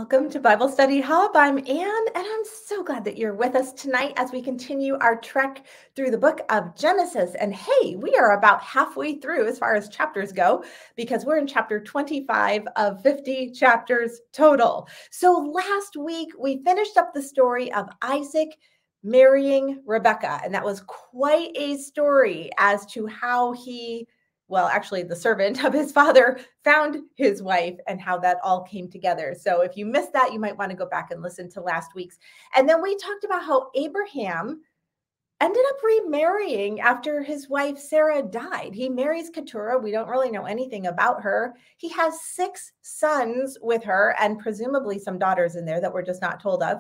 Welcome to Bible Study Hub. I'm Ann, and I'm so glad that you're with us tonight as we continue our trek through the book of Genesis. And hey, we are about halfway through as far as chapters go, because we're in chapter 25 of 50 chapters total. So last week, we finished up the story of Isaac marrying Rebekah, and that was quite a story as to how actually the servant of his father found his wife and how that all came together. So if you missed that, you might want to go back and listen to last week's. And then we talked about how Abraham ended up remarrying after his wife Sarah died. He marries Keturah. We don't really know anything about her. He has 6 sons with her and presumably some daughters in there that we're just not told of.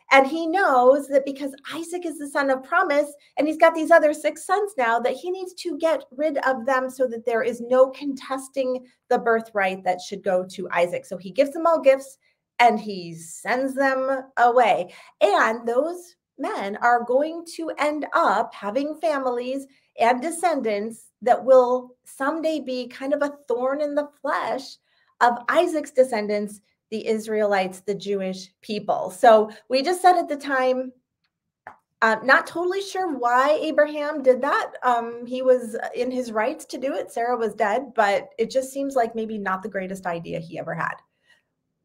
And he knows that because Isaac is the son of promise, and he's got these other 6 sons now, that he needs to get rid of them so that there is no contesting the birthright that should go to Isaac. So he gives them all gifts and he sends them away. And those men are going to end up having families and descendants that will someday be kind of a thorn in the flesh of Isaac's descendants, the Israelites, the Jewish people. So we just said at the time, not totally sure why Abraham did that. He was in his rights to do it. Sarah was dead, but it just seems like maybe not the greatest idea he ever had.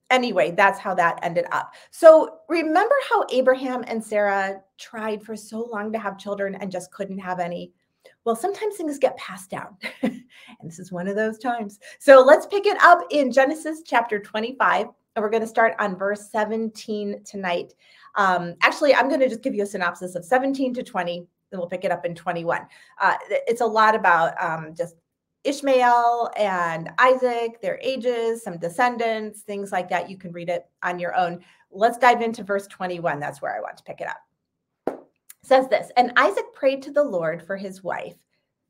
Anyway, that's how that ended up. So remember how Abraham and Sarah tried for so long to have children and just couldn't have any? Well, sometimes things get passed down, and this is one of those times. So let's pick it up in Genesis chapter 25, and we're going to start on verse 17 tonight. Actually, I'm going to just give you a synopsis of 17 to 20, then we'll pick it up in 21. It's a lot about just Ishmael and Isaac, their ages, some descendants, things like that. You can read it on your own. Let's dive into verse 21. That's where I want to pick it up. Says this, and Isaac prayed to the Lord for his wife,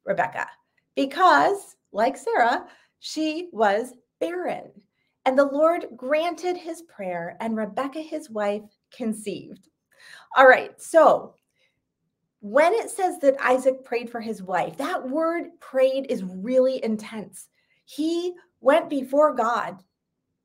Rebekah, because, like Sarah, she was barren. And the Lord granted his prayer, and Rebekah, his wife, conceived. All right, so when it says that Isaac prayed for his wife, that word prayed is really intense. He went before God,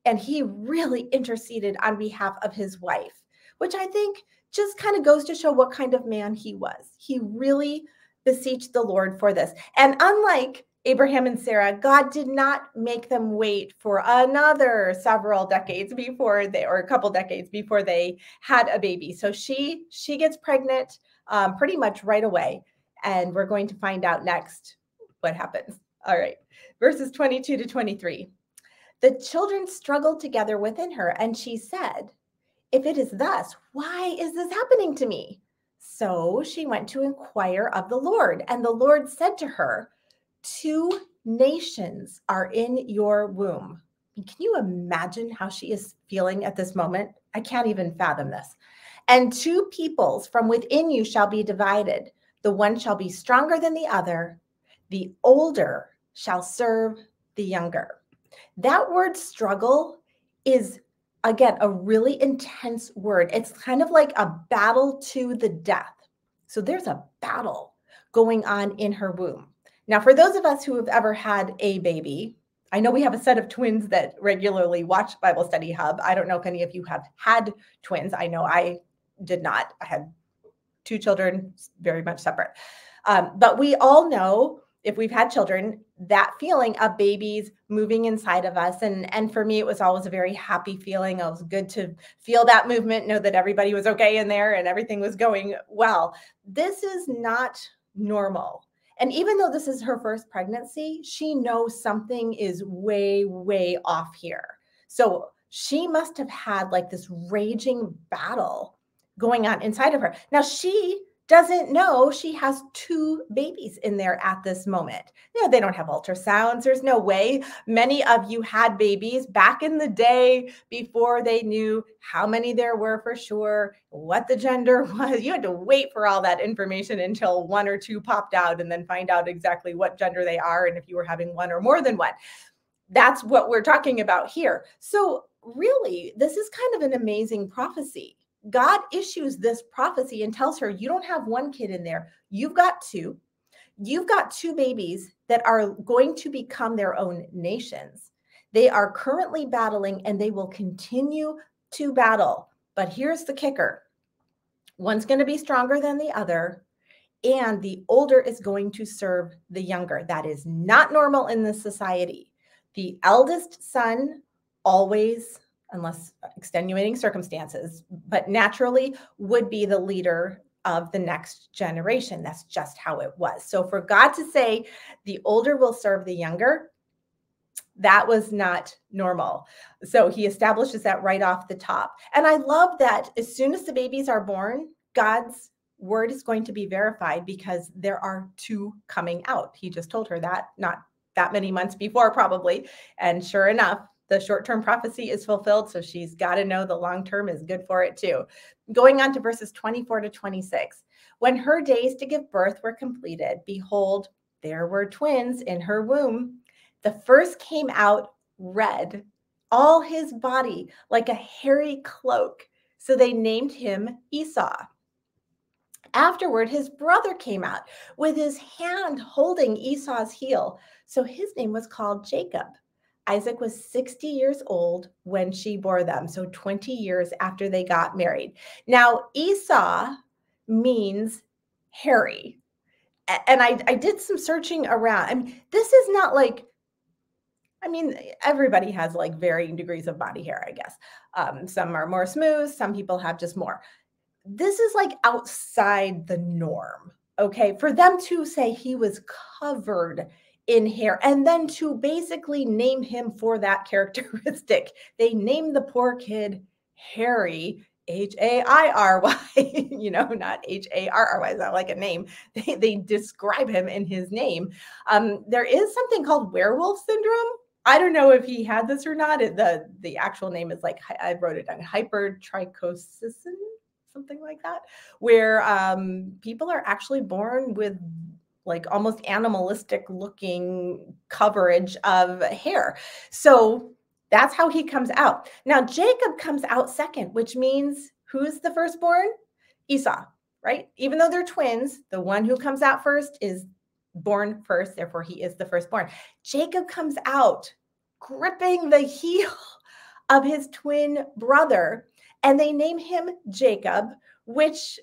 and he really interceded on behalf of his wife, which I think just kind of goes to show what kind of man he was. He really beseeched the Lord for this. And unlike Abraham and Sarah, God did not make them wait for another several decades before or a couple decades before they had a baby. So she gets pregnant pretty much right away. And we're going to find out next what happens. All right, verses 22 to 23. The children struggled together within her, and she said, if it is thus, why is this happening to me? So she went to inquire of the Lord, and the Lord said to her, 2 nations are in your womb. Can you imagine how she is feeling at this moment? I can't even fathom this. And 2 peoples from within you shall be divided. The one shall be stronger than the other. The older shall serve the younger. That word struggle is, again, a really intense word. It's kind of like a battle to the death. So there's a battle going on in her womb. Now, for those of us who have ever had a baby, I know we have a set of twins that regularly watch Bible Study Hub. I don't know if any of you have had twins. I know I did not. I had 2 children, very much separate. But we all know, if we've had children, that feeling of babies moving inside of us. And for me, it was always a very happy feeling. It was good to feel that movement, know that everybody was okay in there and everything was going well. This is not normal. And even though this is her first pregnancy, she knows something is way, way off here. So she must have had like this raging battle going on inside of her. Now, she doesn't know she has 2 babies in there at this moment. You know, they don't have ultrasounds. There's no way. Many of you had babies back in the day before they knew how many there were for sure, what the gender was. You had to wait for all that information until 1 or 2 popped out and then find out exactly what gender they are and if you were having 1 or more than 1. That's what we're talking about here. So really, this is kind of an amazing prophecy. God issues this prophecy and tells her, you don't have 1 kid in there. You've got 2. You've got 2 babies that are going to become their own nations. They are currently battling, and they will continue to battle. But here's the kicker. One's going to be stronger than the other, and the older is going to serve the younger. That is not normal in this society. The eldest son always, unless extenuating circumstances, but naturally would be the leader of the next generation. That's just how it was. So for God to say the older will serve the younger, that was not normal. So he establishes that right off the top. And I love that as soon as the babies are born, God's word is going to be verified because there are two coming out. He just told her that not that many months before, probably. And sure enough, the short-term prophecy is fulfilled. So she's got to know the long-term is good for it too. Going on to verses 24 to 26. When her days to give birth were completed, behold, there were twins in her womb. The first came out red, all his body like a hairy cloak. So they named him Esau. Afterward, his brother came out with his hand holding Esau's heel. So his name was called Jacob. Isaac was 60 years old when she bore them, so 20 years after they got married. Now, Esau means hairy. And I did some searching around. I mean, this is not like, everybody has like varying degrees of body hair, I guess. Some are more smooth. Some people have just more. This is like outside the norm, okay? For them to say he was covered in hair and then to basically name him for that characteristic. They named the poor kid Harry, Hairy, not Harry. It's not like a name. They describe him in his name. There is something called werewolf syndrome. I don't know if he had this or not. The actual name is like, I wrote it down, hypertrichosis, something like that, where people are actually born with like almost animalistic looking coverage of hair. So that's how he comes out. Now, Jacob comes out second, which means who's the firstborn? Esau, right? Even though they're twins, the one who comes out first is born first, therefore he is the firstborn. Jacob comes out gripping the heel of his twin brother, and they name him Jacob, which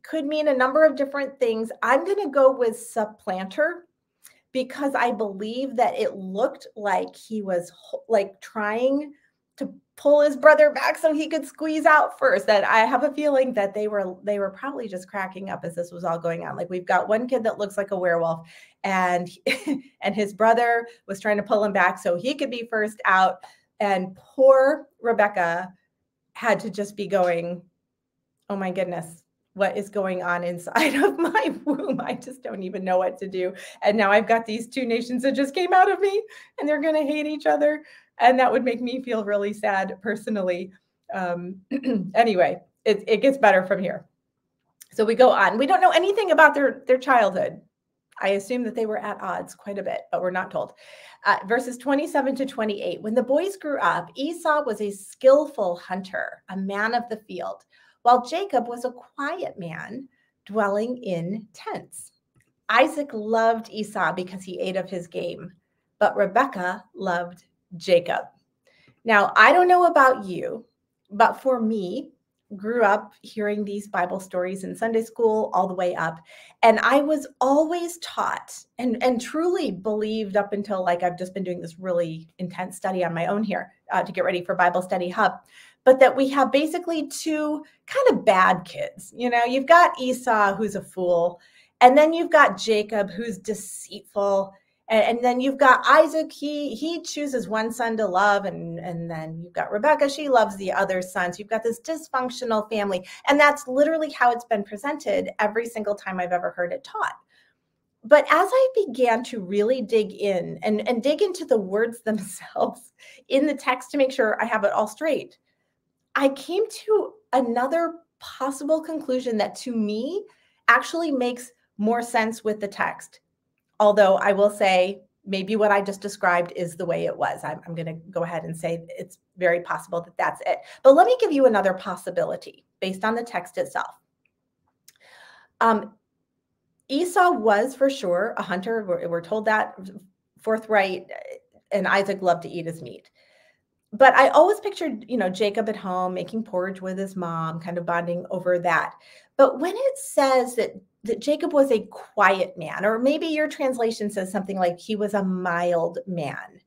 could mean a number of different things. I'm going to go with supplanter because I believe that it looked like he was like trying to pull his brother back so he could squeeze out first. That I have a feeling that they were probably just cracking up as this was all going on. Like, we've got one kid that looks like a werewolf, and and his brother was trying to pull him back so he could be first out. And poor Rebekah had to just be going, oh my goodness, what is going on inside of my womb? I just don't even know what to do. And now I've got these two nations that just came out of me, and they're going to hate each other. And that would make me feel really sad personally. Anyway, it gets better from here. So we go on. We don't know anything about their childhood. I assume that they were at odds quite a bit, but we're not told. Verses 27 to 28. When the boys grew up, Esau was a skillful hunter, a man of the field, while Jacob was a quiet man dwelling in tents. Isaac loved Esau because he ate of his game, but Rebekah loved Jacob. Now, I don't know about you, but for me, grew up hearing these Bible stories in Sunday school all the way up. And I was always taught and truly believed up until like I've just been doing this really intense study on my own here to get ready for Bible Study Hub, but that we have basically two kind of bad kids. You've got Esau, who's a fool, and then you've got Jacob, who's deceitful. And then you've got Isaac, he chooses one son to love, and then you've got Rebekah, she loves the other sons. You've got this dysfunctional family, and that's literally how it's been presented every single time I've ever heard it taught. But as I began to really dig in and dig into the words themselves in the text to make sure I have it all straight, I came to another possible conclusion that to me actually makes more sense with the text. Although I will say maybe what I just described is the way it was. I'm going to go ahead and say it's very possible that that's it. But let me give you another possibility based on the text itself. Esau was for sure a hunter. We're told that forthright, and Isaac loved to eat his meat. But I always pictured, Jacob at home making porridge with his mom, kind of bonding over that. But when it says that Jacob was a quiet man, or maybe your translation says something like he was a mild man.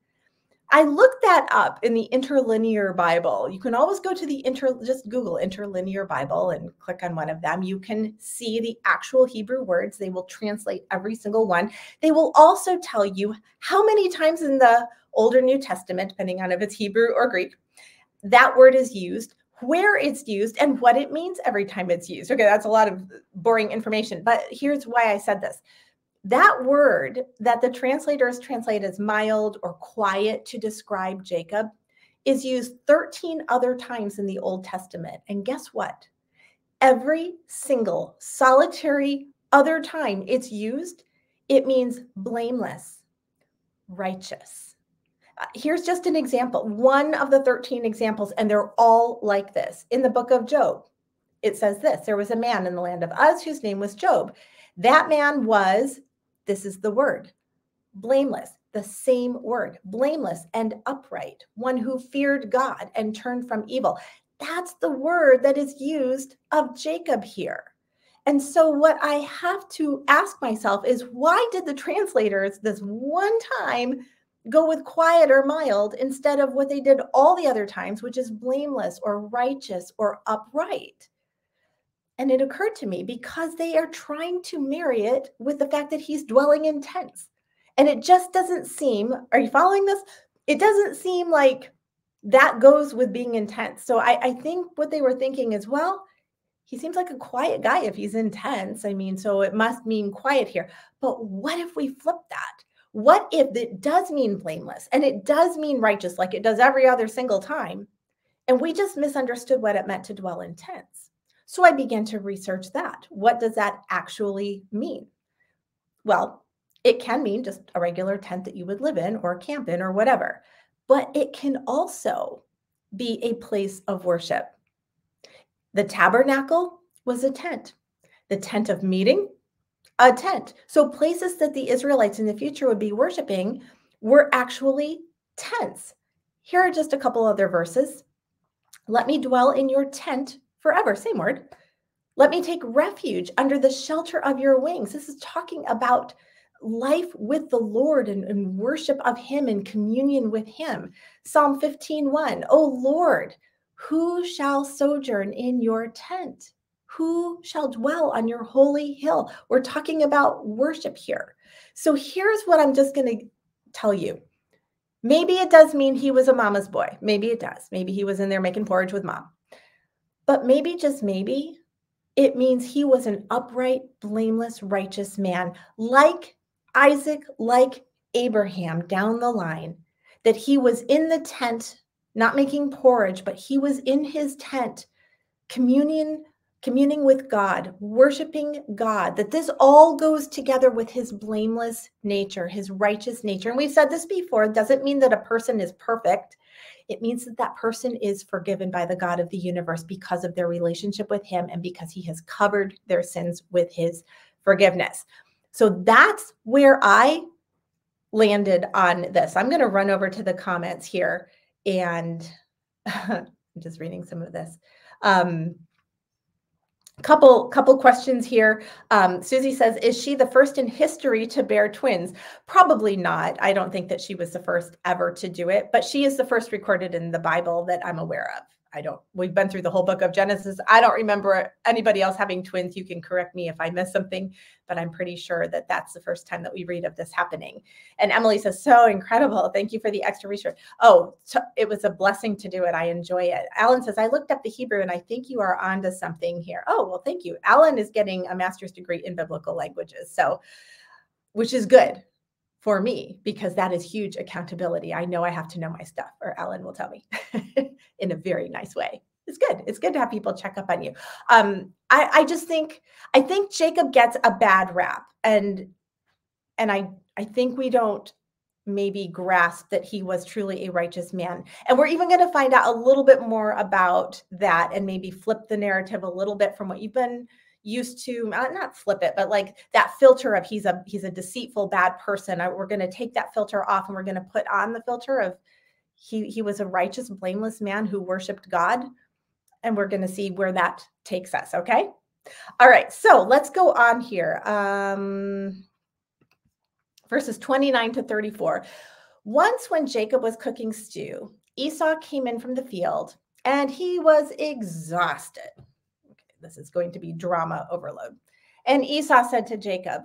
I looked that up in the interlinear Bible. You can always go to just Google interlinear Bible and click on one of them. You can see the actual Hebrew words. They will translate every single one. They will also tell you how many times in the Old or New Testament, depending on if it's Hebrew or Greek, that word is used, where it's used, and what it means every time it's used. Okay, that's a lot of boring information, but here's why I said this. That word that the translators translate as mild or quiet to describe Jacob is used 13 other times in the Old Testament. And guess what? Every single solitary other time it's used, it means blameless, righteous. Here's just an example, one of the 13 examples, and they're all like this. In the book of Job, it says this: there was a man in the land of Uz whose name was Job. That man was, this is the word, blameless, the same word, blameless and upright, one who feared God and turned from evil. That's the word that is used of Jacob here. And so what I have to ask myself is, why did the translators this one time go with quiet or mild instead of what they did all the other times, which is blameless or righteous or upright? And it occurred to me, because they are trying to marry it with the fact that he's dwelling in tents. And it just doesn't seem, are you following this? It doesn't seem like that goes with being in tents. So I think what they were thinking is, well, he seems like a quiet guy if he's in tents. I mean, so it must mean quiet here. But what if we flip that? What if it does mean blameless and it does mean righteous like it does every other single time, and we just misunderstood what it meant to dwell in tents? So I began to research that. What does that actually mean? Well, it can mean just a regular tent that you would live in or camp in or whatever, but it can also be a place of worship. The tabernacle was a tent. The tent of meeting, a tent. So places that the Israelites in the future would be worshiping were actually tents. Here are just a couple other verses. Let me dwell in your tent forever. Same word. Let me take refuge under the shelter of your wings. This is talking about life with the Lord and worship of him and communion with him. Psalm 15:1. O Lord, who shall sojourn in your tent? Who shall dwell on your holy hill? We're talking about worship here. So here's what I'm just going to tell you. Maybe it does mean he was a mama's boy. Maybe it does. Maybe he was in there making porridge with mom. But maybe, just maybe, it means he was an upright, blameless, righteous man, like Isaac, like Abraham down the line, that he was in the tent, not making porridge, but he was in his tent, communing with God, worshiping God, that this all goes together with his blameless nature, his righteous nature. And we've said this before, it doesn't mean that a person is perfect. It means that that person is forgiven by the God of the universe because of their relationship with him and because he has covered their sins with his forgiveness. So that's where I landed on this. I'm going to run over to the comments here, and I'm just reading some of this. Couple questions here. Susie says, is she the first in history to bear twins? Probably not. I don't think that she was the first ever to do it, but she is the first recorded in the Bible that I'm aware of. We've been through the whole book of Genesis. I don't remember anybody else having twins. You can correct me if I miss something, but I'm pretty sure that that's the first time that we read of this happening. And Emily says, so incredible. Thank you for the extra research. Oh, it was a blessing to do it. I enjoy it. Alan says, I looked up the Hebrew and I think you are onto something here. Oh, well, thank you. Alan is getting a master's degree in biblical languages, so, which is good for me, because that is huge accountability. I know I have to know my stuff, or Alan will tell me in a very nice way. It's good. It's good to have people check up on you. I think Jacob gets a bad rap, and I think we don't maybe grasp that he was truly a righteous man. And we're even going to find out a little bit more about that and maybe flip the narrative a little bit from what you've been used to, not flip it, but like that filter of he's a deceitful, bad person. We're going to take that filter off and we're going to put on the filter of He was a righteous, blameless man who worshiped God. And we're going to see where that takes us. Okay. All right. So let's go on here. Verses 29 to 34. Once when Jacob was cooking stew, Esau came in from the field and he was exhausted. Okay, this is going to be drama overload. And Esau said to Jacob,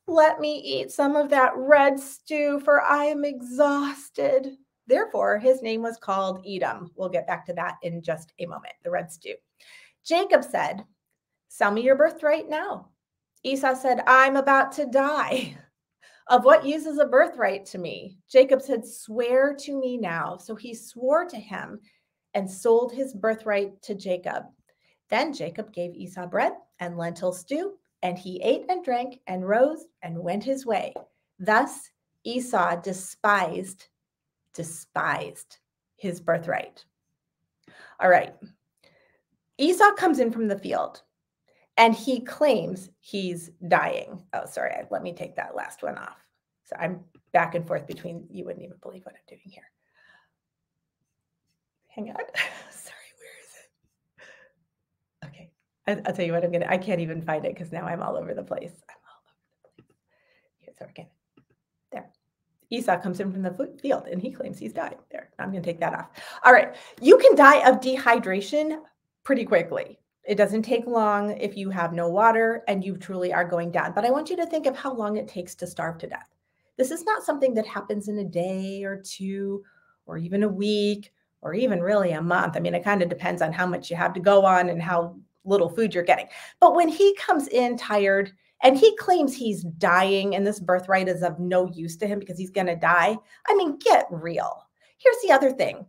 "Let me eat some of that red stew, for I am exhausted." Therefore, his name was called Edom. We'll get back to that in just a moment, the red stew. Jacob said, "Sell me your birthright now." Esau said, "I'm about to die. Of what use is a birthright to me?" Jacob said, "Swear to me now." So he swore to him and sold his birthright to Jacob. Then Jacob gave Esau bread and lentil stew, and he ate and drank and rose and went his way. Thus Esau despised his birthright. All right. Esau comes in from the field and he claims he's dying. Oh, sorry. Let me take that last one off. So I'm back and forth between, you wouldn't even believe what I'm doing here. Hang on. Sorry, where is it? Okay. I'll tell you what, I can't even find it because now I'm all over the place. Here's our again. There. Esau comes in from the field and he claims he's died. There. I'm going to take that off. All right. You can die of dehydration pretty quickly. It doesn't take long if you have no water and you truly are going down. But I want you to think of how long it takes to starve to death. This is not something that happens in a day or two or even a week or even really a month. I mean, it kind of depends on how much you have to go on and how little food you're getting. But when he comes in tired and he claims he's dying and this birthright is of no use to him because he's going to die, I mean, get real. Here's the other thing.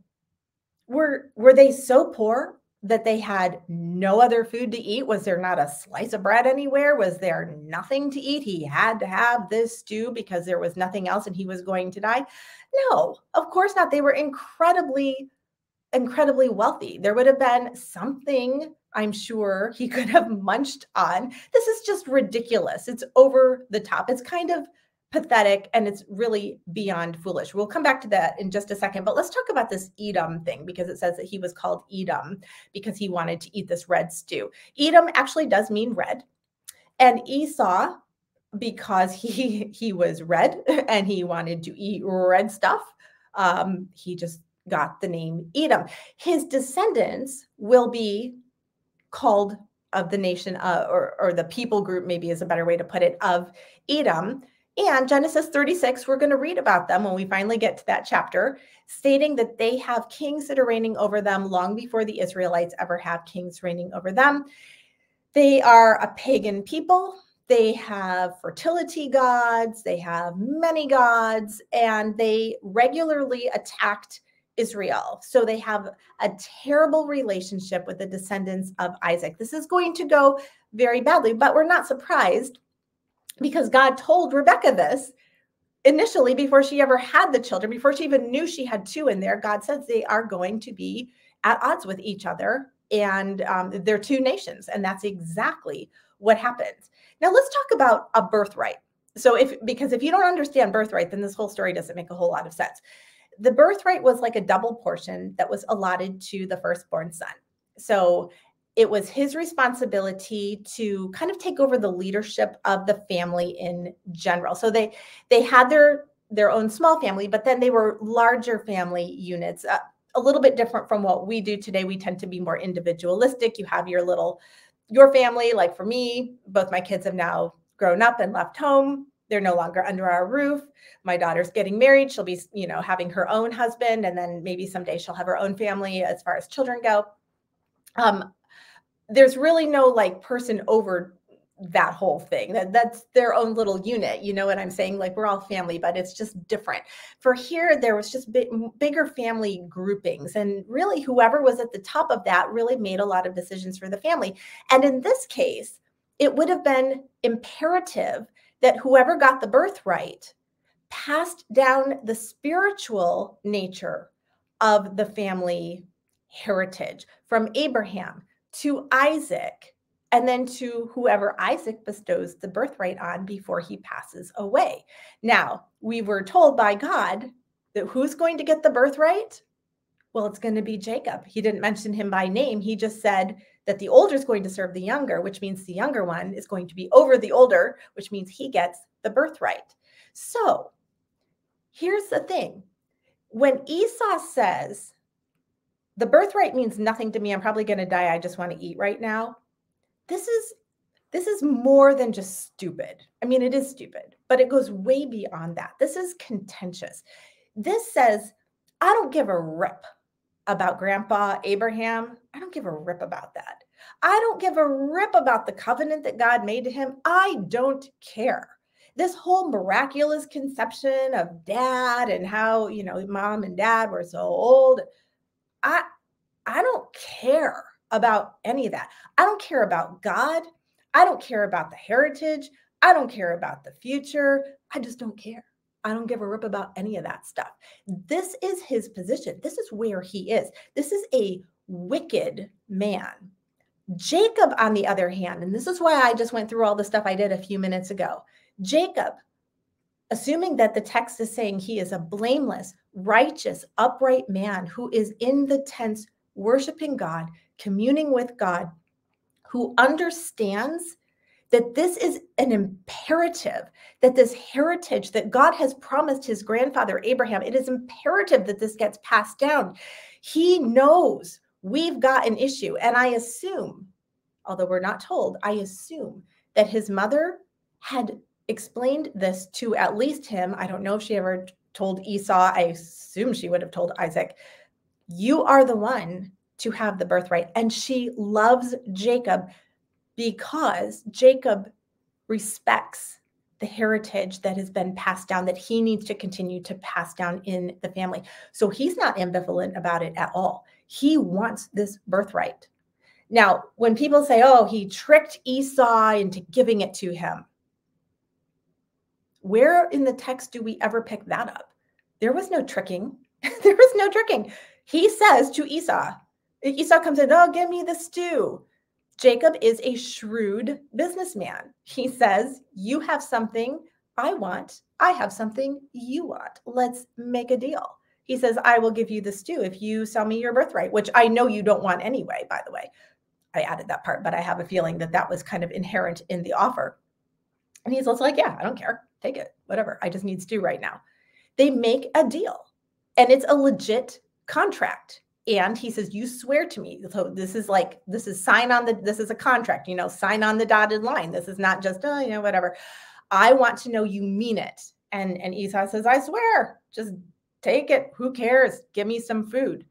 Were they so poor that they had no other food to eat? Was there not a slice of bread anywhere? Was there nothing to eat? He had to have this stew because there was nothing else and he was going to die? No, of course not. They were incredibly wealthy. There would have been something, I'm sure, he could have munched on. This is just ridiculous. It's over the top. It's kind of pathetic and it's really beyond foolish. We'll come back to that in just a second, but let's talk about this Edom thing because it says that he was called Edom because he wanted to eat this red stew. Edom actually does mean red, and Esau, because he was red and he wanted to eat red stuff, he just got the name Edom. His descendants will be called of the nation or the people group, maybe is a better way to put it, of Edom. And Genesis 36, we're going to read about them when we finally get to that chapter, stating that they have kings that are reigning over them long before the Israelites ever have kings reigning over them. They are a pagan people. They have fertility gods. They have many gods, and they regularly attacked Israel. So they have a terrible relationship with the descendants of Isaac. This is going to go very badly, but we're not surprised because God told Rebekah this initially before she ever had the children, before she even knew she had two in there. God says they are going to be at odds with each other, and they're two nations, and that's exactly what happens. Now let's talk about a birthright. So because if you don't understand birthright, then this whole story doesn't make a whole lot of sense. The birthright was like a double portion that was allotted to the firstborn son. So it was his responsibility to kind of take over the leadership of the family in general. So they had their own small family, but then they were larger family units, a little bit different from what we do today. We tend to be more individualistic. You have your family. Like for me, both my kids have now grown up and left home. They're no longer under our roof. My daughter's getting married. She'll be, having her own husband, and then maybe someday she'll have her own family as far as children go. There's really no like person over that whole thing. That's their own little unit. You know what I'm saying? Like we're all family, but it's just different. For here, there was just bigger family groupings, and really whoever was at the top of that really made a lot of decisions for the family. And in this case, it would have been imperative that whoever got the birthright passed down the spiritual nature of the family heritage from Abraham to Isaac, and then to whoever Isaac bestows the birthright on before he passes away. Now, we were told by God that who's going to get the birthright? Well, it's going to be Jacob. He didn't mention him by name. He just said that the older is going to serve the younger, which means the younger one is going to be over the older, which means he gets the birthright. So here's the thing. When Esau says, the birthright means nothing to me, I'm probably going to die, I just want to eat right now. This is more than just stupid. I mean, it is stupid, but it goes way beyond that. This is contentious. This says, I don't give a rip about Grandpa Abraham. I don't give a rip about that. I don't give a rip about the covenant that God made to him. I don't care. This whole miraculous conception of dad and how, mom and dad were so old. I don't care about any of that. I don't care about God. I don't care about the heritage. I don't care about the future. I just don't care. I don't give a rip about any of that stuff. This is his position. This is where he is. This is a wicked man. Jacob, on the other hand, and this is why I just went through all the stuff I did a few minutes ago. Jacob, assuming that the text is saying he is a blameless, righteous, upright man who is in the tents worshiping God, communing with God, who understands that this is an imperative, that this heritage that God has promised his grandfather Abraham, it is imperative that this gets passed down. He knows we've got an issue. And I assume, although we're not told, I assume that his mother had explained this to at least him. I don't know if she ever told Esau. I assume she would have told Isaac, you are the one to have the birthright. And she loves Jacob because Jacob respects the heritage that has been passed down, that he needs to continue to pass down in the family. So he's not ambivalent about it at all. He wants this birthright. Now, when people say, oh, he tricked Esau into giving it to him, where in the text do we ever pick that up? There was no tricking. There was no tricking. He says to Esau comes in, oh, give me the stew. Jacob is a shrewd businessman. He says, you have something I want. I have something you want. Let's make a deal. He says, I will give you the stew if you sell me your birthright, which I know you don't want anyway, by the way. I added that part, but I have a feeling that that was kind of inherent in the offer. And he's also like, yeah, I don't care. Take it, whatever. I just need stew right now. They make a deal, and it's a legit contract. And he says, you swear to me. So this is a contract, sign on the dotted line. This is not just, whatever. I want to know you mean it. And Esau says, I swear, just take it. Who cares? Give me some food.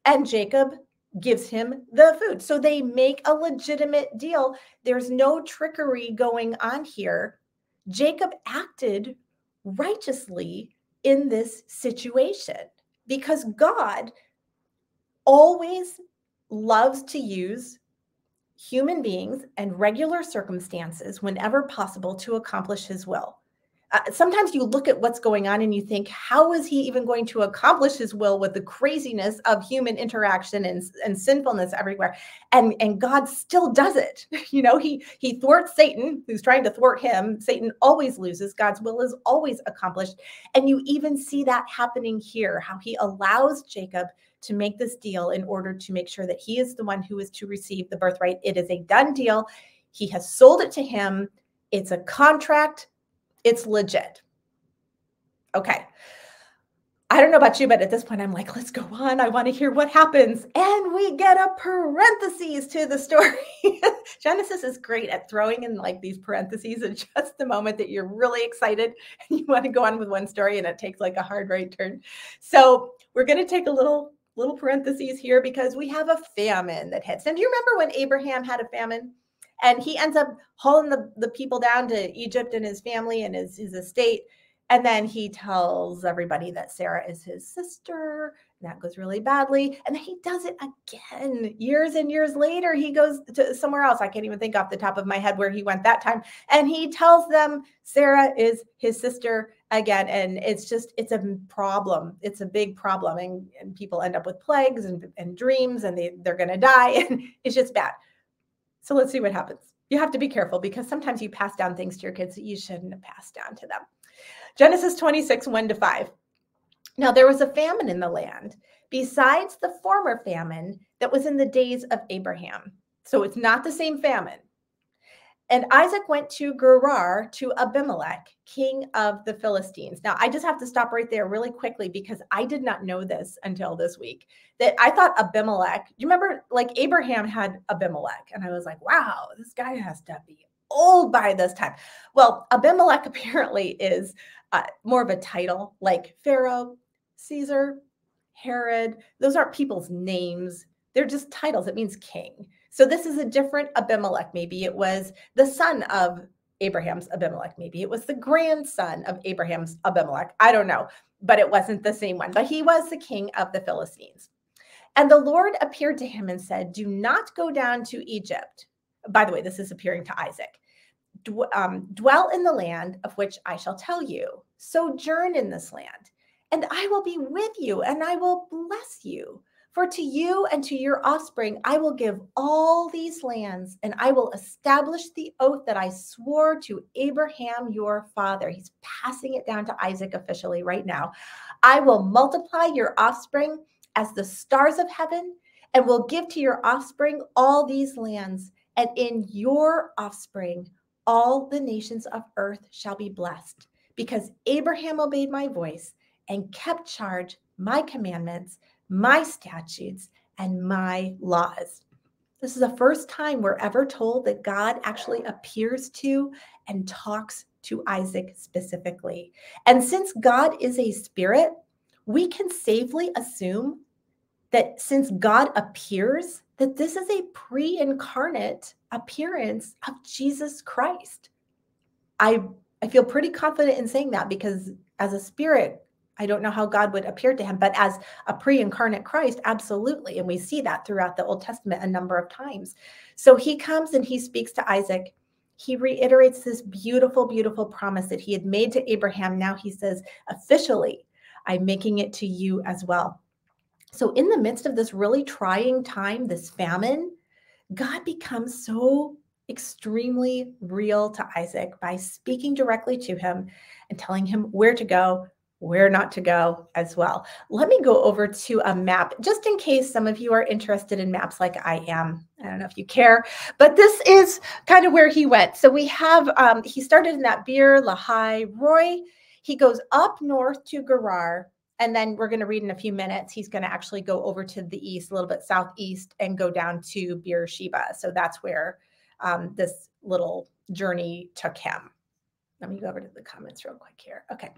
And Jacob gives him the food. So they make a legitimate deal. There's no trickery going on here. Jacob acted righteously in this situation because God always loves to use human beings and regular circumstances whenever possible to accomplish his will. Sometimes you look at what's going on and you think, how is he even going to accomplish his will with the craziness of human interaction and sinfulness everywhere? And God still does it. He thwarts Satan, who's trying to thwart him. Satan always loses. God's will is always accomplished. And you even see that happening here, how he allows Jacob to make this deal in order to make sure that he is the one who is to receive the birthright. It is a done deal. He has sold it to him. It's a contract. It's legit. Okay. I don't know about you, but at this point, I'm like, let's go on. I want to hear what happens. And we get a parentheses to the story. Genesis is great at throwing in like these parentheses at just the moment that you're really excited and you want to go on with one story and it takes like a hard right turn. So we're going to take a little parentheses here because we have a famine that hits. And do you remember when Abraham had a famine? And he ends up hauling the people down to Egypt and his family and his estate. And then he tells everybody that Sarah is his sister. And that goes really badly. And then he does it again. Years and years later, he goes to somewhere else. I can't even think off the top of my head where he went that time. And he tells them Sarah is his sister again. And it's a problem. It's a big problem. And people end up with plagues and dreams and they're going to die. And it's just bad. So let's see what happens. You have to be careful because sometimes you pass down things to your kids that you shouldn't have passed down to them. Genesis 26, 1-5. Now there was a famine in the land, besides the former famine that was in the days of Abraham. So it's not the same famine. And Isaac went to Gerar to Abimelech, king of the Philistines. Now, I just have to stop right there really quickly because I did not know this until this week. That I thought Abimelech, do you remember like Abraham had Abimelech? And I was like, wow, this guy has to be old by this time. Well, Abimelech apparently is more of a title like Pharaoh, Caesar, Herod. Those aren't people's names. They're just titles. It means king. So this is a different Abimelech. Maybe it was the son of Abraham's Abimelech. Maybe it was the grandson of Abraham's Abimelech. I don't know, but it wasn't the same one. But he was the king of the Philistines. And the Lord appeared to him and said, do not go down to Egypt. By the way, this is appearing to Isaac. Dwell in the land of which I shall tell you. Sojourn in this land, and I will be with you, and I will bless you. For to you and to your offspring, I will give all these lands, and I will establish the oath that I swore to Abraham, your father. He's passing it down to Isaac officially right now. I will multiply your offspring as the stars of heaven, and will give to your offspring all these lands. And in your offspring, all the nations of earth shall be blessed, because Abraham obeyed my voice and kept charge, my commandments, my statutes, and my laws. This is the first time we're ever told that God actually appears to and talks to Isaac specifically. And since God is a spirit, we can safely assume that since God appears, that this is a pre-incarnate appearance of Jesus Christ. I feel pretty confident in saying that because as a spirit, I don't know how God would appear to him, but as a pre-incarnate Christ, absolutely. And we see that throughout the Old Testament a number of times. So he comes and he speaks to Isaac. He reiterates this beautiful, beautiful promise that he had made to Abraham. Now he says, officially, I'm making it to you as well. So in the midst of this really trying time, this famine, God becomes so extremely real to Isaac by speaking directly to him and telling him where to go, where not to go as well. Let me go over to a map, just in case some of you are interested in maps like I am. I don't know if you care, but this is kind of where he went. So we have, he started in that Beer Lahai Roy. He goes up north to Gerar, and then we're going to read in a few minutes, he's going to actually go over to the east, a little bit southeast, and go down to Beersheba. So that's where this little journey took him. Let me go over to the comments real quick here. Okay.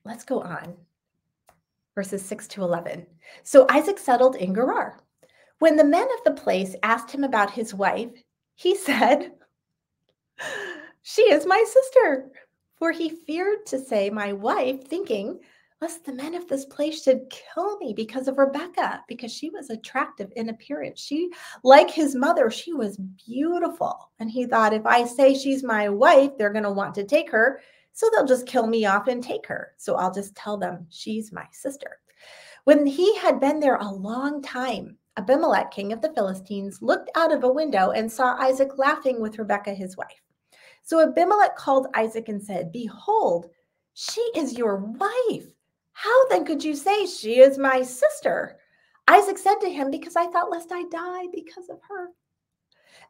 Let's go on. Verses 6 to 11. So Isaac settled in Gerar. When the men of the place asked him about his wife, he said, she is my sister. For he feared to say my wife, thinking, lest the men of this place should kill me because of Rebekah, because she was attractive in appearance. She, like his mother, she was beautiful. And he thought, if I say she's my wife, they're going to want to take her. So they'll just kill me off and take her. So I'll just tell them she's my sister. When he had been there a long time, Abimelech, king of the Philistines, looked out of a window and saw Isaac laughing with Rebekah, his wife. So Abimelech called Isaac and said, behold, she is your wife. How then could you say she is my sister? Isaac said to him, because I thought lest I die because of her.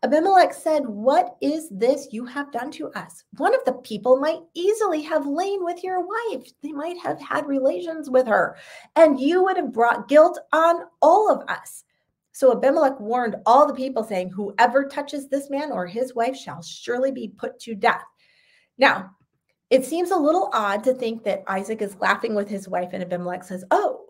Abimelech said, what is this you have done to us? One of the people might easily have lain with your wife. They might have had relations with her, and you would have brought guilt on all of us. So Abimelech warned all the people, saying, whoever touches this man or his wife shall surely be put to death. Now, it seems a little odd to think that Isaac is laughing with his wife, and Abimelech says, oh,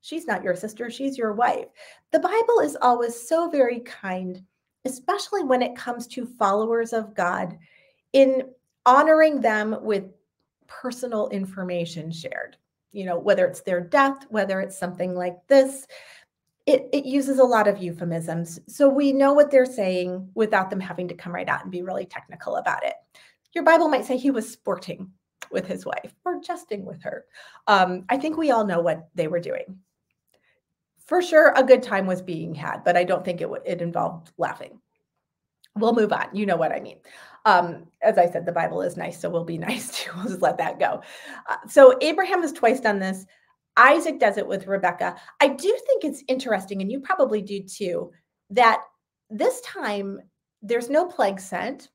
she's not your sister, she's your wife. The Bible is always so very kind, especially when it comes to followers of God, in honoring them with personal information shared. You know, whether it's their death, whether it's something like this, it uses a lot of euphemisms. So we know what they're saying without them having to come right out and be really technical about it. Your Bible might say he was sporting with his wife or jesting with her. I think we all know what they were doing. For sure, a good time was being had, but I don't think it involved laughing. We'll move on. You know what I mean. As I said, the Bible is nice, so we'll be nice too. We'll just let that go. So Abraham has twice done this. Isaac does it with Rebekah. I do think it's interesting, and you probably do too, that this time there's no plague sent,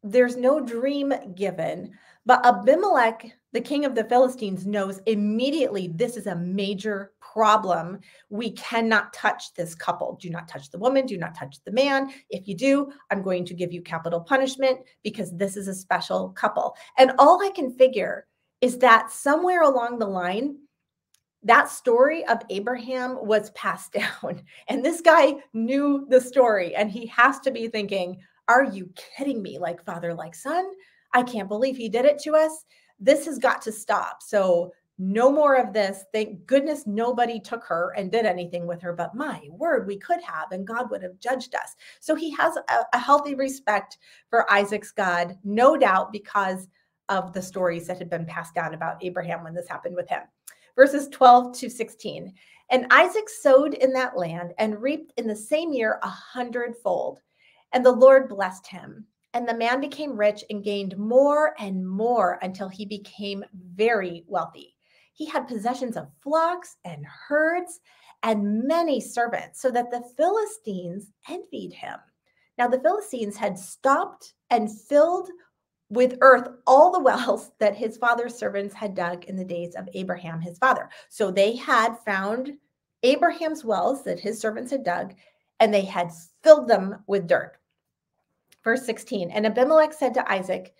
there's no dream given, but Abimelech, the king of the Philistines, knows immediately this is a major problem. We cannot touch this couple. Do not touch the woman, do not touch the man. If you do, I'm going to give you capital punishment because this is a special couple. And all I can figure is that somewhere along the line, that story of Abraham was passed down. And this guy knew the story, and he has to be thinking, are you kidding me? Like father, like son? I can't believe he did it to us. This has got to stop. So no more of this. Thank goodness nobody took her and did anything with her, but my word, we could have, and God would have judged us. So he has a healthy respect for Isaac's God, no doubt, because of the stories that had been passed down about Abraham when this happened with him. Verses 12 to 16. And Isaac sowed in that land and reaped in the same year 100-fold. And the Lord blessed him. And the man became rich and gained more and more until he became very wealthy. He had possessions of flocks and herds and many servants, so that the Philistines envied him. Now the Philistines had stopped and filled with earth all the wells that his father's servants had dug in the days of Abraham, his father. So they had found Abraham's wells that his servants had dug, and they had filled them with dirt. Verse 16, and Abimelech said to Isaac,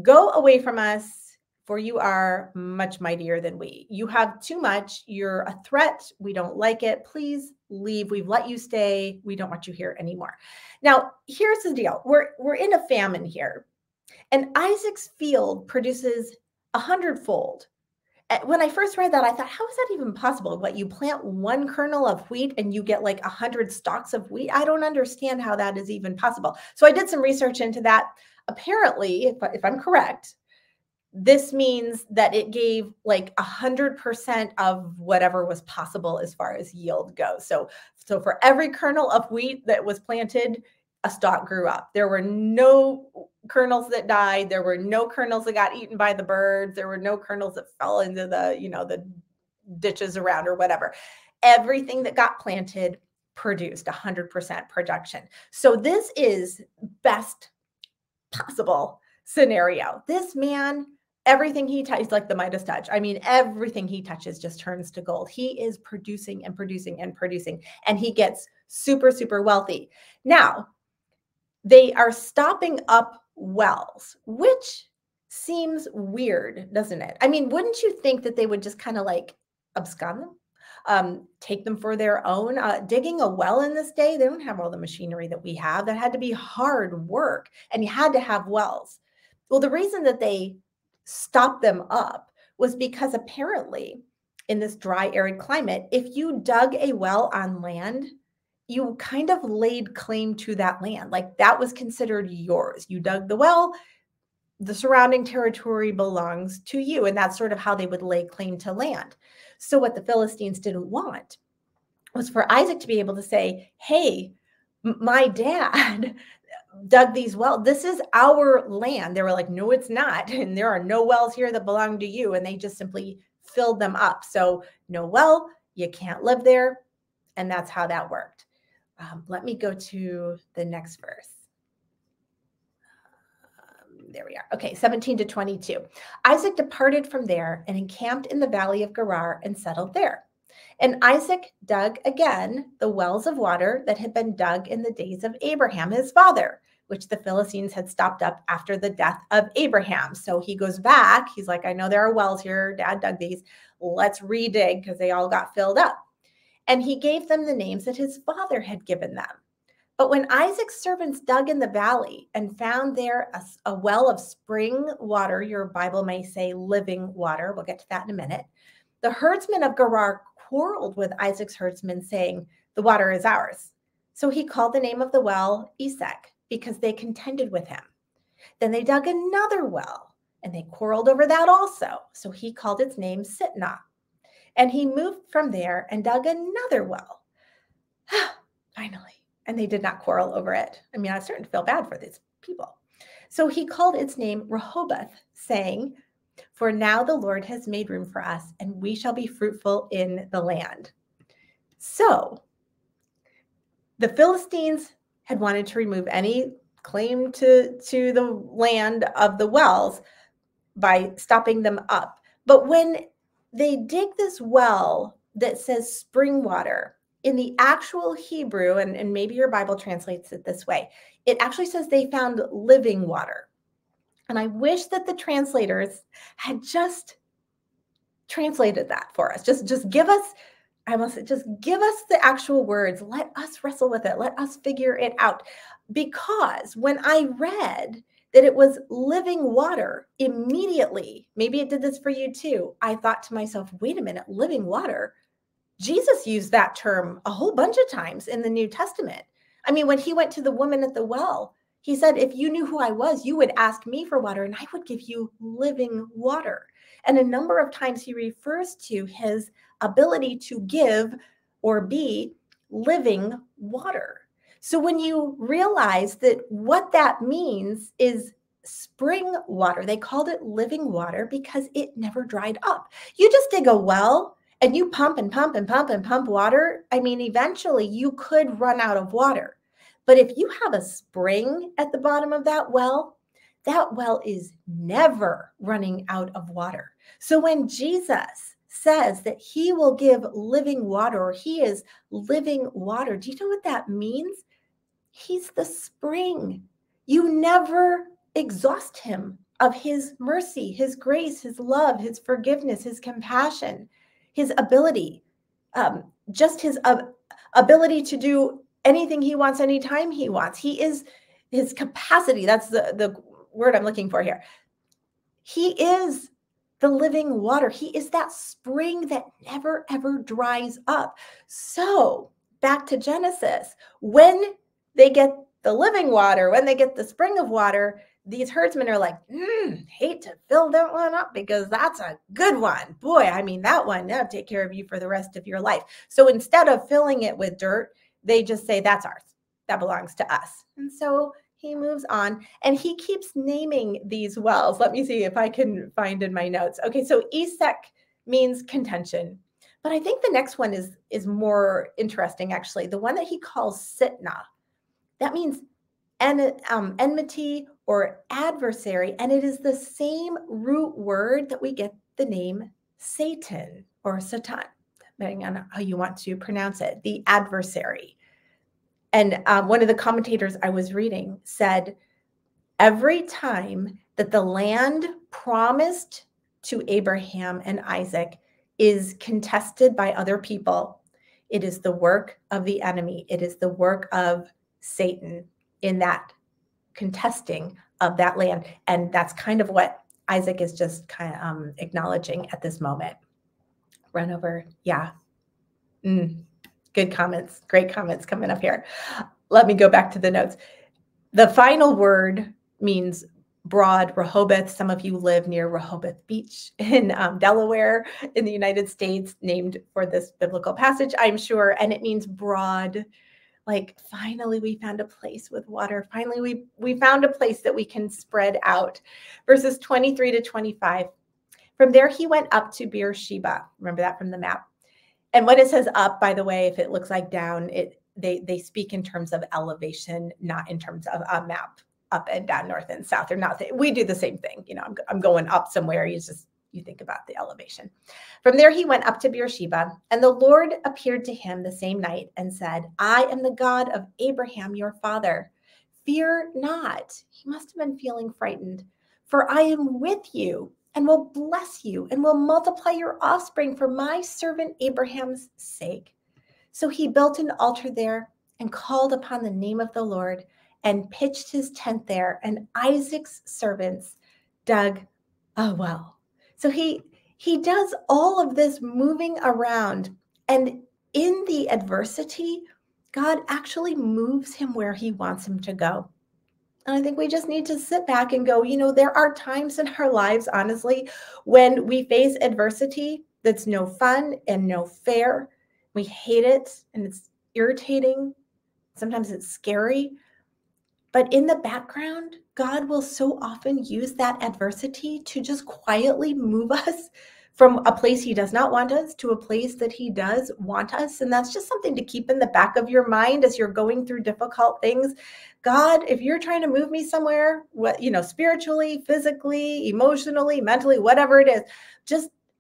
go away from us, for you are much mightier than we. You have too much. You're a threat. We don't like it. Please leave. We've let you stay. We don't want you here anymore. Now, here's the deal. We're in a famine here. And Isaac's field produces 100-fold. When I first read that, I thought, how is that even possible? What, you plant one kernel of wheat and you get like 100 stalks of wheat? I don't understand how that is even possible. So I did some research into that. Apparently, if I'm correct, this means that it gave like 100% of whatever was possible as far as yield goes. So for every kernel of wheat that was planted, a stalk grew up. There were no kernels that died. There were no kernels that got eaten by the birds. There were no kernels that fell into the ditches around or whatever. Everything that got planted produced 100% production. So this is best possible scenario. This man, everything he touches, like the Midas touch. I mean, everything he touches just turns to gold. He is producing and producing and producing, and he gets super, super wealthy. Now, they are stopping up wells, which seems weird, doesn't it? I mean, wouldn't you think that they would just kind of like abscond them, take them for their own? Digging a well in this day, they don't have all the machinery that we have. That had to be hard work, and you had to have wells. Well, the reason that they stopped them up was because apparently in this dry, arid climate, if you dug a well on land, you kind of laid claim to that land. Like that was considered yours. You dug the well, the surrounding territory belongs to you. And that's sort of how they would lay claim to land. So what the Philistines didn't want was for Isaac to be able to say, hey, my dad dug these wells. This is our land. They were like, no, it's not. And there are no wells here that belong to you. And they just simply filled them up. So no well, you can't live there. And that's how that worked. Let me go to the next verse. There we are. Okay, 17 to 22. Isaac departed from there and encamped in the valley of Gerar and settled there. And Isaac dug again the wells of water that had been dug in the days of Abraham, his father, which the Philistines had stopped up after the death of Abraham. So he goes back. He's like, I know there are wells here. Dad dug these. Let's redig because they all got filled up. And he gave them the names that his father had given them. But when Isaac's servants dug in the valley and found there a well of spring water, your Bible may say living water, we'll get to that in a minute, the herdsmen of Gerar quarreled with Isaac's herdsmen, saying, the water is ours. So he called the name of the well Esek, because they contended with him. Then they dug another well, and they quarreled over that also. So he called its name Sitnah. And he moved from there and dug another well. Finally. And they did not quarrel over it. I mean, I was starting to feel bad for these people. So he called its name Rehoboth, saying, "For now the Lord has made room for us, and we shall be fruitful in the land." So the Philistines had wanted to remove any claim to the land of the wells by stopping them up. But when they dig this well that says spring water, in the actual Hebrew, and maybe your Bible translates it this way, it actually says they found living water. And I wish that the translators had just translated that for us. Just give us, I must say, just give us the actual words. Let us wrestle with it. Let us figure it out. Because when I read that it was living water, immediately, maybe it did this for you too, I thought to myself, wait a minute, living water? Jesus used that term a whole bunch of times in the New Testament. I mean, when he went to the woman at the well, he said, if you knew who I was, you would ask me for water and I would give you living water. And a number of times he refers to his ability to give or be living water. So when you realize that what that means is spring water, they called it living water because it never dried up. You just dig a well and you pump and pump and pump and pump water. I mean, eventually you could run out of water. But if you have a spring at the bottom of that well is never running out of water. So when Jesus says that he will give living water, or he is living water, do you know what that means? He's the spring. You never exhaust him of his mercy, his grace, his love, his forgiveness, his compassion, his ability, just his ability to do anything he wants, anytime he wants. He is his capacity. That's the word I'm looking for here. He is the living water. He is that spring that never, ever dries up. So back to Genesis, when they get the living water, when they get the spring of water, these herdsmen are like, hate to fill that one up because that's a good one. Boy, I mean, that one, that'll take care of you for the rest of your life. So instead of filling it with dirt, they just say, that's ours. That belongs to us. And so he moves on and he keeps naming these wells. Let me see if I can find in my notes. Okay, so Esek means contention. But I think the next one is more interesting, actually. The one that he calls Sitna. That means enmity or adversary, and it is the same root word that we get the name Satan or Satan, depending on how you want to pronounce it, the adversary. And one of the commentators I was reading said, every time that the land promised to Abraham and Isaac is contested by other people, it is the work of the enemy. It is the work of Satan in that contesting of that land. And that's kind of what Isaac is just kind of acknowledging at this moment. Run over. Yeah. Good comments. Great comments coming up here. Let me go back to the notes. The final word means broad, Rehoboth. Some of you live near Rehoboth Beach in Delaware in the United States, named for this biblical passage, I'm sure. And it means broad. Like, finally, we found a place with water. Finally, we found a place that we can spread out. Verses 23 to 25. From there, he went up to Beersheba. Remember that from the map. And when it says up, by the way, if it looks like down, they speak in terms of elevation, not in terms of a map, up and down, north and south. They're not. We do the same thing. You know, I'm going up somewhere. You think about the elevation. From there, he went up to Beersheba, and the Lord appeared to him the same night and said, I am the God of Abraham, your father. Fear not. He must have been feeling frightened, for I am with you and will bless you and will multiply your offspring for my servant Abraham's sake. So he built an altar there and called upon the name of the Lord and pitched his tent there, and Isaac's servants dug a well. So he does all of this moving around, and in the adversity, God actually moves him where he wants him to go. And I think we just need to sit back and go, you know, there are times in our lives, honestly, when we face adversity that's no fun and no fair. We hate it and it's irritating. Sometimes it's scary. But in the background, God will so often use that adversity to just quietly move us from a place he does not want us to a place that he does want us. And that's just something to keep in the back of your mind as you're going through difficult things. God, if you're trying to move me somewhere, spiritually, physically, emotionally, mentally, whatever it is,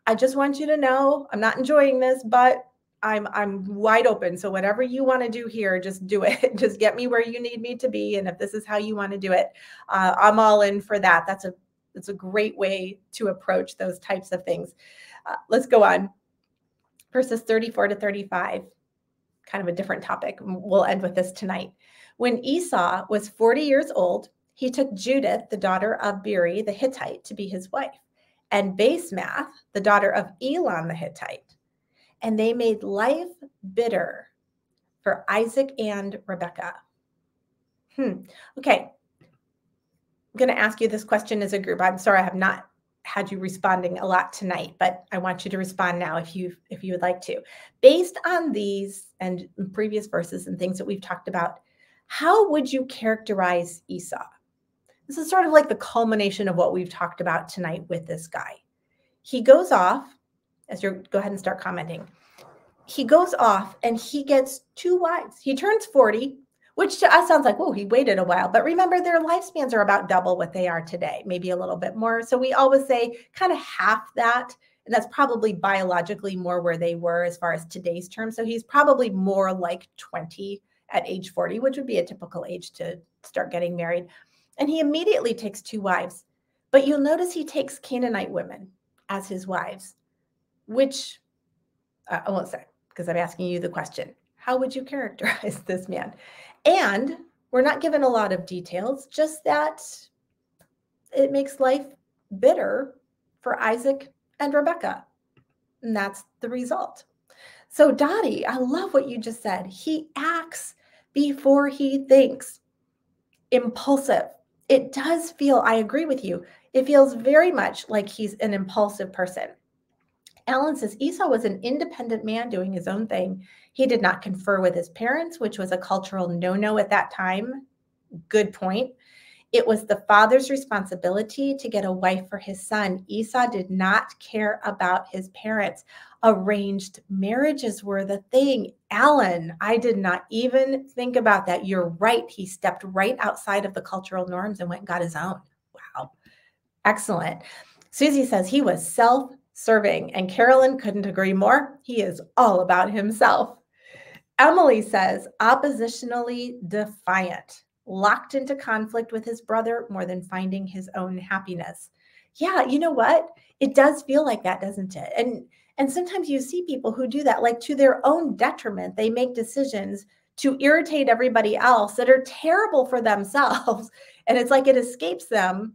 I just want you to know I'm not enjoying this, but I'm wide open. So whatever you want to do here, just do it. Just get me where you need me to be. And if this is how you want to do it, I'm all in for that. That's a great way to approach those types of things. Let's go on. Verses 34 to 35, kind of a different topic. We'll end with this tonight. When Esau was 40 years old, he took Judith, the daughter of Beri the Hittite, to be his wife, and Basemath, the daughter of Elon the Hittite. And they made life bitter for Isaac and Rebekah. Okay. I'm going to ask you this question as a group. I'm sorry I have not had you responding a lot tonight, but I want you to respond now if you would like to. Based on these and previous verses and things that we've talked about, how would you characterize Esau? This is sort of like the culmination of what we've talked about tonight with this guy. He goes off, go ahead and start commenting. He goes off and he gets 2 wives. He turns 40, which to us sounds like, whoa, he waited a while. But remember, their lifespans are about double what they are today, maybe a little bit more. So we always say kind of half that. And that's probably biologically more where they were as far as today's terms. So he's probably more like 20 at age 40, which would be a typical age to start getting married. And he immediately takes 2 wives. But you'll notice he takes Canaanite women as his wives, which I won't say because I'm asking you the question. How would you characterize this man? And we're not given a lot of details, just that it makes life bitter for Isaac and Rebekah. And that's the result. So Dottie, I love what you just said. He acts before he thinks. Impulsive. It does feel, I agree with you, it feels very much like he's an impulsive person. Alan says Esau was an independent man doing his own thing. He did not confer with his parents, which was a cultural no-no at that time. Good point. It was the father's responsibility to get a wife for his son. Esau did not care about his parents. Arranged marriages were the thing. Alan, I did not even think about that. You're right. He stepped right outside of the cultural norms and went and got his own. Wow. Excellent. Susie says he was self-serving, and Carolyn couldn't agree more. He is all about himself. Emily says oppositionally defiant, locked into conflict with his brother more than finding his own happiness. Yeah, you know what? It does feel like that, doesn't it? And sometimes you see people who do that, like to their own detriment. They make decisions to irritate everybody else that are terrible for themselves. And it's like it escapes them.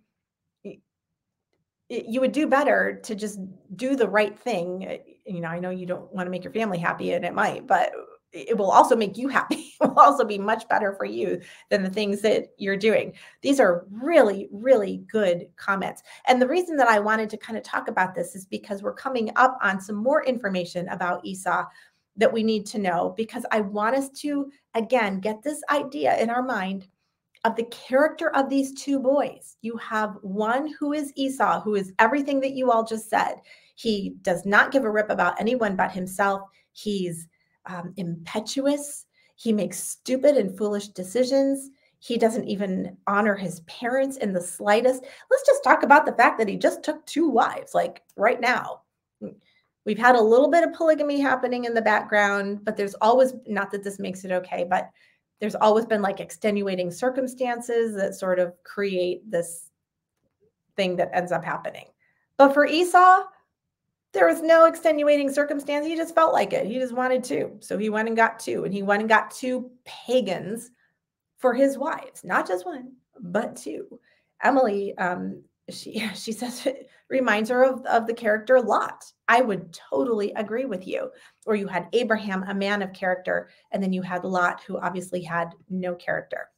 You would do better to just do the right thing. I know you don't want to make your family happy, and it might, but it will also make you happy. It will also be much better for you than the things that you're doing. These are really, really good comments. And the reason that I wanted to kind of talk about this is because we're coming up on some more information about Esau that we need to know, because I want us to, again, get this idea in our mind of the character of these 2 boys. You have one who is Esau, who is everything that you all just said. He does not give a rip about anyone but himself. He's impetuous. He makes stupid and foolish decisions. He doesn't even honor his parents in the slightest. Let's just talk about the fact that he just took 2 wives, like right now. We've had a little bit of polygamy happening in the background, but there's always, not that this makes it okay, but there's always been like extenuating circumstances that sort of create this thing that ends up happening. But for Esau, there was no extenuating circumstance. He just felt like it. He just wanted to. So he went and got 2, and he went and got 2 pagans for his wives, not just 1, but 2. Emily, she says it reminds her of the character Lot. I would totally agree with you. Or you had Abraham, a man of character, and then you had Lot, who obviously had no character.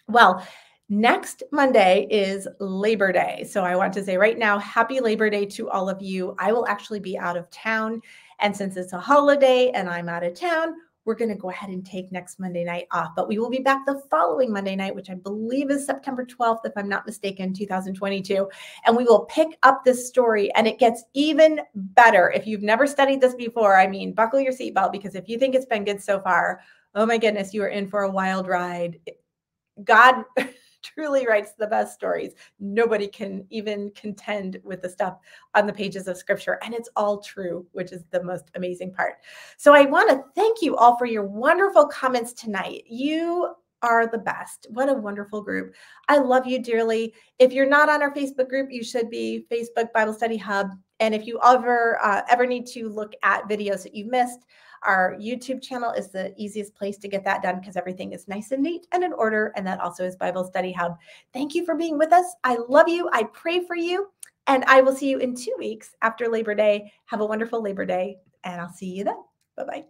Well, next Monday is Labor Day. So I want to say right now, happy Labor Day to all of you. I will actually be out of town. And since it's a holiday and I'm out of town, we're going to go ahead and take next Monday night off, but we will be back the following Monday night, which I believe is September 12th, if I'm not mistaken, 2022. And we will pick up this story, and it gets even better. If you've never studied this before, I mean, buckle your seatbelt, because if you think it's been good so far, oh my goodness, you are in for a wild ride. God truly writes the best stories. Nobody can even contend with the stuff on the pages of scripture. And it's all true, which is the most amazing part. So I want to thank you all for your wonderful comments tonight. You are the best. What a wonderful group. I love you dearly. If you're not on our Facebook group, you should be. Facebook Bible Study Hub. And if you ever need to look at videos that you missed, our YouTube channel is the easiest place to get that done, because everything is nice and neat and in order. And that also is Bible Study Hub. Thank you for being with us. I love you. I pray for you. And I will see you in 2 weeks after Labor Day. Have a wonderful Labor Day, and I'll see you then. Bye-bye.